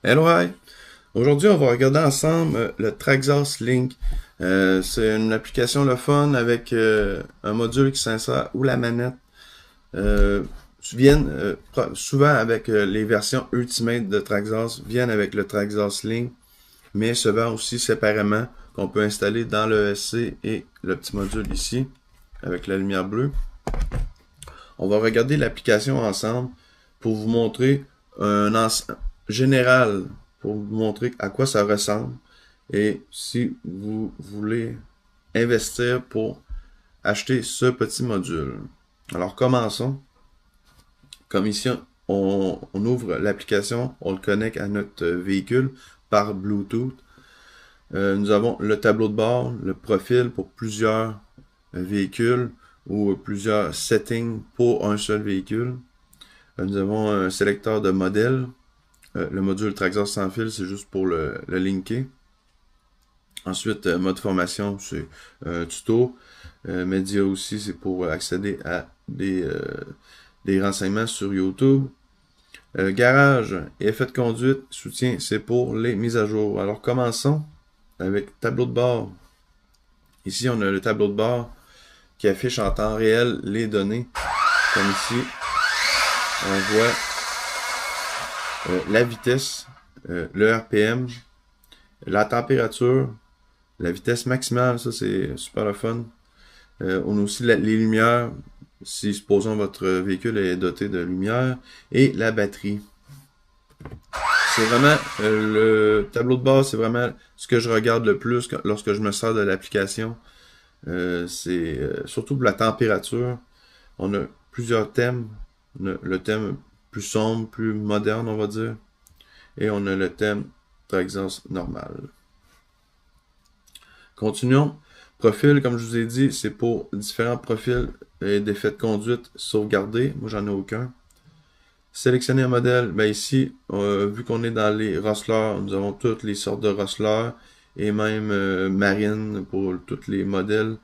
Hello, hi! Aujourd'hui, on va regarder ensemble le Traxxas Link. C'est une application le fun avec un module qui s'insère ou la manette. Euh, viennent souvent avec les versions Ultimate de Traxxas, viennent avec le Traxxas Link, mais se vendent aussi séparément qu'on peut installer dans le ESC et le petit module ici avec la lumière bleue. On va regarder l'application ensemble pour vous montrer un ensemble général, pour vous montrer à quoi ça ressemble et si vous voulez investir pour acheter ce petit module. Alors commençons. Comme ici, on ouvre l'application, on le connecte à notre véhicule par Bluetooth. Nous avons le tableau de bord, le profil pour plusieurs véhicules ou plusieurs settings pour un seul véhicule. Nous avons un sélecteur de modèles. Le module Traxxas sans fil, c'est juste pour le linker. Ensuite, mode formation, c'est tuto. Média aussi, c'est pour accéder à des renseignements sur YouTube. Garage et effet de conduite, soutien, c'est pour les mises à jour. Alors commençons avec tableau de bord. Ici, on a le tableau de bord qui affiche en temps réel les données. Comme ici, on voit la vitesse, le RPM, la température, la vitesse maximale, ça c'est super le fun. On a aussi les lumières, si supposons votre véhicule est doté de lumière, et la batterie. C'est vraiment le tableau de bord, c'est vraiment ce que je regarde le plus lorsque je me sers de l'application. C'est surtout pour la température. On a plusieurs thèmes. On a le thème plus sombre, plus moderne, on va dire. Et on a le thème Traxxas normal. Continuons. Profil, comme je vous ai dit, c'est pour différents profils et d'effets de conduite sauvegardés. Moi, j'en ai aucun. Sélectionner un modèle. Ben ici, vu qu'on est dans les Rustler, nous avons toutes les sortes de Rustler et même Marine pour tous les modèles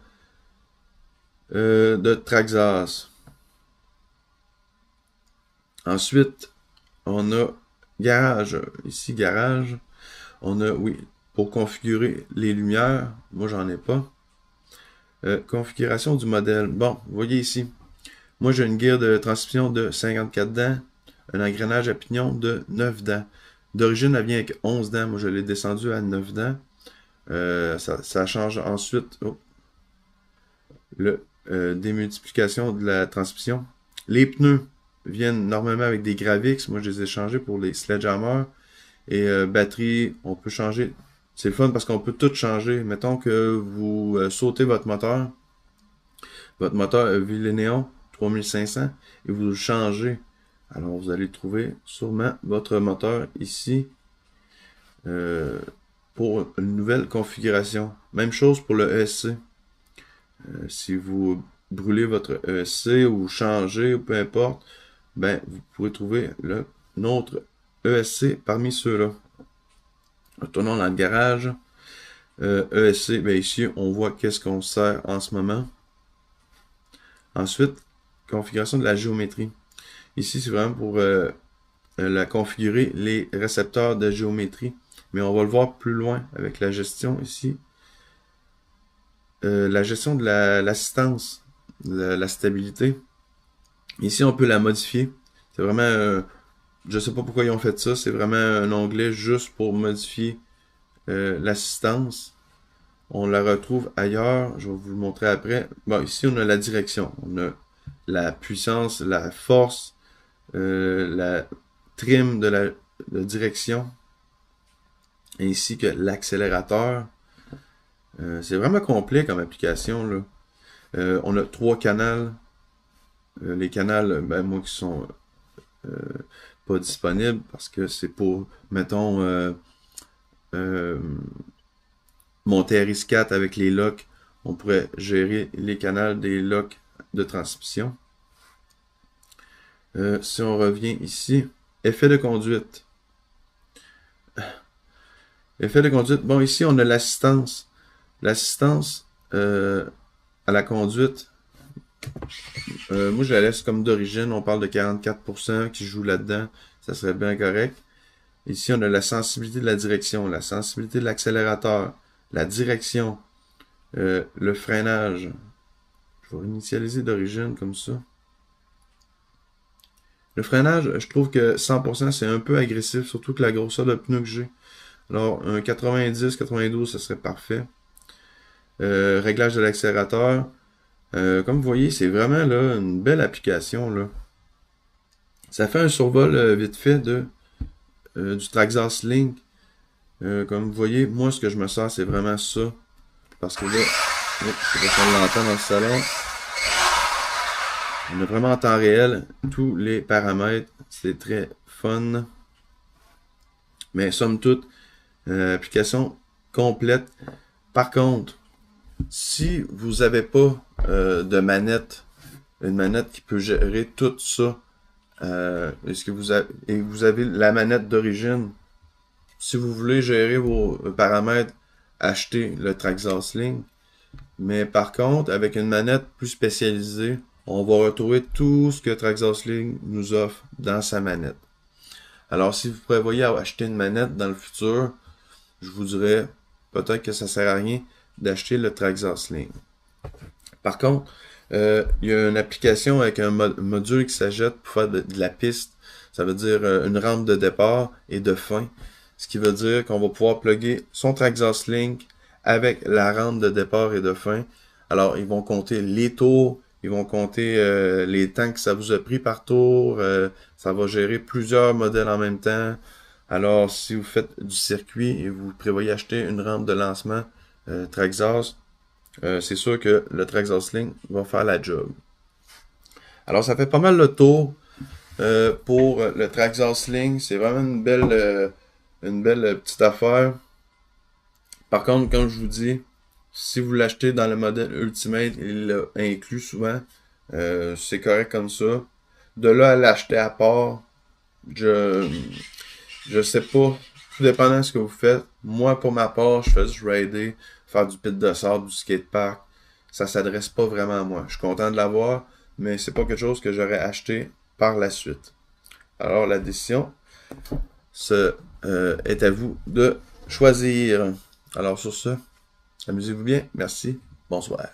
de Traxxas. Ensuite, on a garage. Ici, garage. On a, oui, pour configurer les lumières. Moi, j'en ai pas. Configuration du modèle. Bon, vous voyez ici. Moi, j'ai une guide de transmission de 54 dents. Un engrenage à pignon de 9 dents. D'origine, elle vient avec 11 dents. Moi, je l'ai descendu à 9 dents. Ça change ensuite le démultiplication de la transmission. Les pneus viennent normalement avec des Gravix. Moi, je les ai changés pour les Sledgehammer. Et batterie, on peut changer. C'est le fun parce qu'on peut tout changer. Mettons que vous sautez votre moteur Villénéon 3500 et vous le changez. Alors, vous allez trouver sûrement votre moteur ici euh, pour une nouvelle configuration. Même chose pour le ESC. Si vous brûlez votre ESC ou changez, ou peu importe, ben, vous pourrez trouver le nôtre ESC parmi ceux-là. Retournons dans le garage. ESC, ben ici, on voit qu'est-ce qu'on sert en ce moment. Ensuite, configuration de la géométrie. Ici, c'est vraiment pour la configurer les récepteurs de géométrie. Mais on va le voir plus loin avec la gestion ici. La gestion de l'assistance, la stabilité. Ici, on peut la modifier. C'est vraiment, je sais pas pourquoi ils ont fait ça. C'est vraiment un onglet juste pour modifier l'assistance. On la retrouve ailleurs. Je vais vous le montrer après. Bon, ici, on a la direction. On a la puissance, la force, la trim de la direction, ainsi que l'accélérateur. C'est vraiment complet comme application, là. On a 3 canaux. Les canaux, ben, moi, qui sont euh, pas disponibles parce que c'est pour, mettons, euh, monter RS4 avec les locks. On pourrait gérer les canaux des locks de transmission. Si on revient ici, effet de conduite. Effet de conduite. Bon, ici, on a l'assistance. L'assistance à la conduite. Moi, je la laisse comme d'origine. On parle de 44% qui joue là-dedans. Ça serait bien correct. Ici, on a la sensibilité de la direction, la sensibilité de l'accélérateur, la direction, le freinage. Je vais initialiser d'origine comme ça. Le freinage, je trouve que 100% c'est un peu agressif, surtout que la grosseur de pneu que j'ai. Alors, un 90, 92, ça serait parfait. Réglage de l'accélérateur. Comme vous voyez, c'est vraiment là une belle application, là. Ça fait un survol vite fait du Traxxas Link. Comme vous voyez, moi, ce que je me sers, c'est vraiment ça. Parce que là, je sais pas si on l'entend dans le salon. On a vraiment en temps réel tous les paramètres. C'est très fun. Mais somme toute, application complète. Par contre, si vous n'avez pas de manette, une manette qui peut gérer tout ça, est-ce que vous avez la manette d'origine, si vous voulez gérer vos paramètres, achetez le Traxxas Link. Mais par contre, avec une manette plus spécialisée, on va retrouver tout ce que Traxxas Link nous offre dans sa manette. Alors, si vous prévoyez acheter une manette dans le futur, je vous dirais peut-être que ça sert à rien d'acheter le Traxxas Link. Par contre, il y a une application avec un module qui s'ajoute pour faire de la piste. Ça veut dire une rampe de départ et de fin. Ce qui veut dire qu'on va pouvoir plugger son Traxxas Link avec la rampe de départ et de fin. Alors, ils vont compter les tours, ils vont compter les temps que ça vous a pris par tour. Ça va gérer plusieurs modèles en même temps. Alors, si vous faites du circuit et vous prévoyez acheter une rampe de lancement Traxxas, c'est sûr que le Traxxas Link va faire la job. Alors, ça fait pas mal le tour pour le Traxxas Link. C'est vraiment une belle petite affaire. Par contre, comme je vous dis, si vous l'achetez dans le modèle Ultimate, il l'a inclus souvent. C'est correct comme ça. De là à l'acheter à part, je sais pas. Tout dépendant de ce que vous faites. Moi, pour ma part, je fais du rider, faire du pit de sable, du skatepark. Ça s'adresse pas vraiment à moi. Je suis content de l'avoir, mais c'est pas quelque chose que j'aurais acheté par la suite. Alors, la décision est à vous de choisir. Alors, sur ce, amusez-vous bien. Merci. Bonsoir.